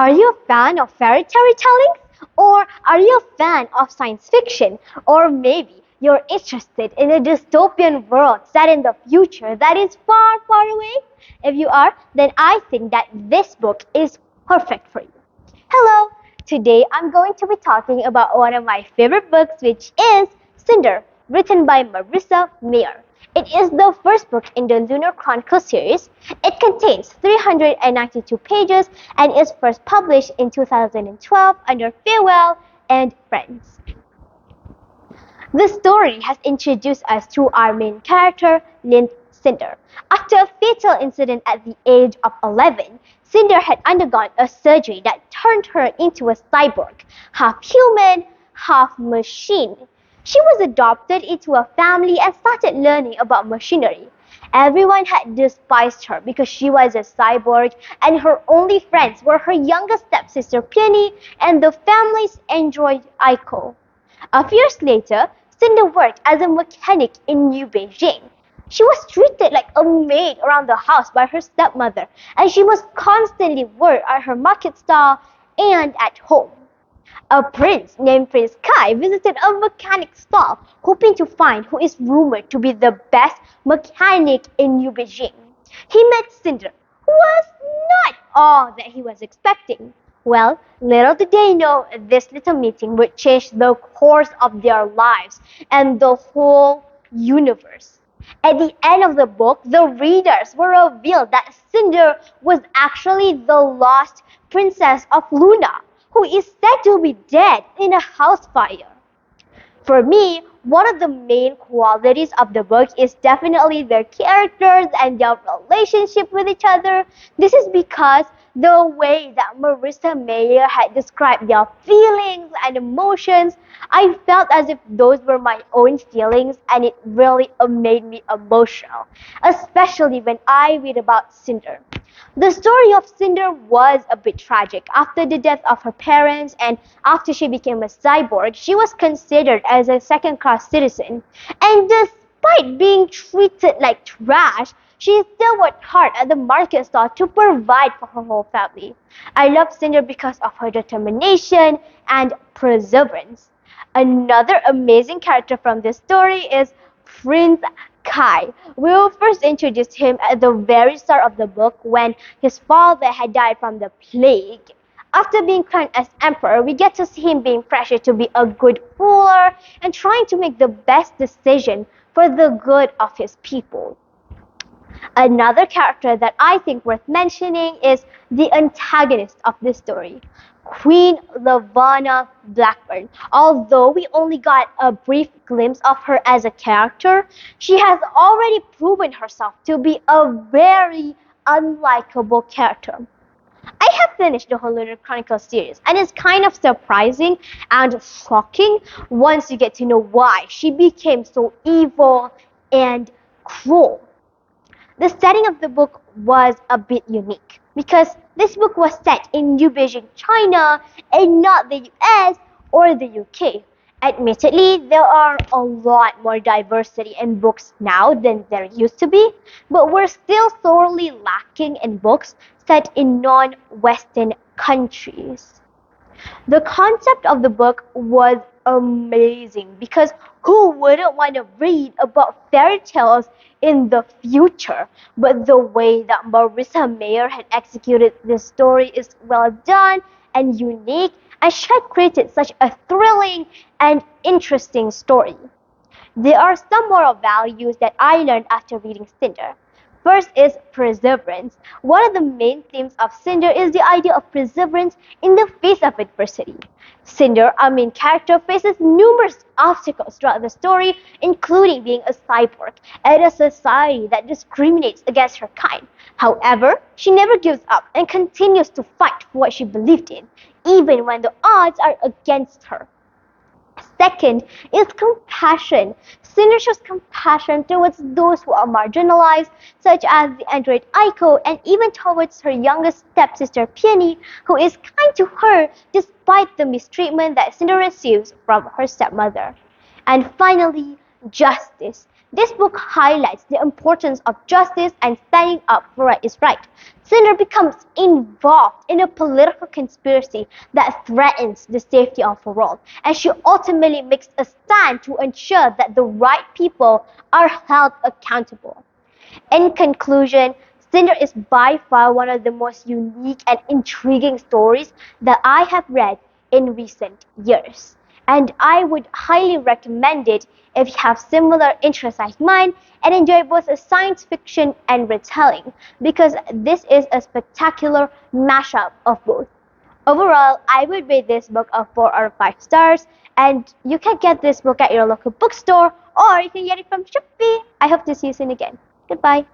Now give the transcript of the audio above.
Are you a fan of fairy tale retellings? Or are you a fan of science fiction? Or maybe you're interested in a dystopian world set in the future that is far, far away? If you are, then I think that this book is perfect for you. Hello! Today I'm going to be talking about one of my favorite books, which is Cinder, written by Marissa Mayer. It is the first book in the Lunar Chronicle series. It contains 392 pages and is first published in 2012 under Farewell and Friends. The story has introduced us to our main character named Cinder. After a fatal incident at the age of 11, Cinder had undergone a surgery that turned her into a cyborg, half human, half machine. She was adopted into a family and started learning about machinery. Everyone had despised her because she was a cyborg, and her only friends were her younger stepsister Peony and the family's android Aiko. A few years later, Cinder worked as a mechanic in New Beijing. She was treated like a maid around the house by her stepmother, and she was constantly worried at her market stall and at home. A prince named Prince Kai visited a mechanic stall, hoping to find who is rumored to be the best mechanic in New Beijing. He met Cinder, who was not all that he was expecting. Well, little did they know this little meeting would change the course of their lives and the whole universe. At the end of the book, the readers were revealed that Cinder was actually the lost princess of Luna, who is said to be dead in a house fire. For me, one of the main qualities of the book is definitely their characters and their relationship with each other. This is because the way that Marissa Mayer had described their feelings and emotions, I felt as if those were my own feelings, and it really made me emotional, especially when I read about Cinder. The story of Cinder was a bit tragic. After the death of her parents and after she became a cyborg, she was considered as a second-class citizen. And despite being treated like trash, she still worked hard at the market stall to provide for her whole family. I love Cinder because of her determination and perseverance. Another amazing character from this story is Prince Kai. We will first introduce him at the very start of the book when his father had died from the plague. After being crowned as emperor, we get to see him being pressured to be a good ruler and trying to make the best decision for the good of his people. Another character that I think worth mentioning is the antagonist of this story, Queen Lavanna Blackburn. Although we only got a brief glimpse of her as a character, she has already proven herself to be a very unlikable character. I have finished the whole Lunar Chronicle series, and it's kind of surprising and shocking once you get to know why she became so evil and cruel. The setting of the book was a bit unique because this book was set in New Beijing, China, and not the US or the UK. Admittedly, there are a lot more diversity in books now than there used to be, but we're still sorely lacking in books set in non-Western countries. The concept of the book was amazing because who wouldn't want to read about fairy tales in the future? But the way that Marissa Mayer had executed this story is well done and unique, and she had created such a thrilling and interesting story. There are some moral values that I learned after reading Cinder. First is perseverance. One of the main themes of Cinder is the idea of perseverance in the face of adversity. Cinder, our main character, faces numerous obstacles throughout the story, including being a cyborg and a society that discriminates against her kind. However, she never gives up and continues to fight for what she believed in, even when the odds are against her. Second is compassion. Cinder shows compassion towards those who are marginalized, such as the android Aiko, and even towards her youngest stepsister Peony, who is kind to her despite the mistreatment that Cinder receives from her stepmother. And finally, justice. This book highlights the importance of justice and standing up for what is right. Cinder becomes involved in a political conspiracy that threatens the safety of her world, and she ultimately makes a stand to ensure that the right people are held accountable. In conclusion, Cinder is by far one of the most unique and intriguing stories that I have read in recent years. And I would highly recommend it if you have similar interests like mine and enjoy both a science fiction and retelling, because this is a spectacular mashup of both. Overall, I would rate this book a 4 out of 5 stars, and you can get this book at your local bookstore or you can get it from Shopee. I hope to see you soon again. Goodbye.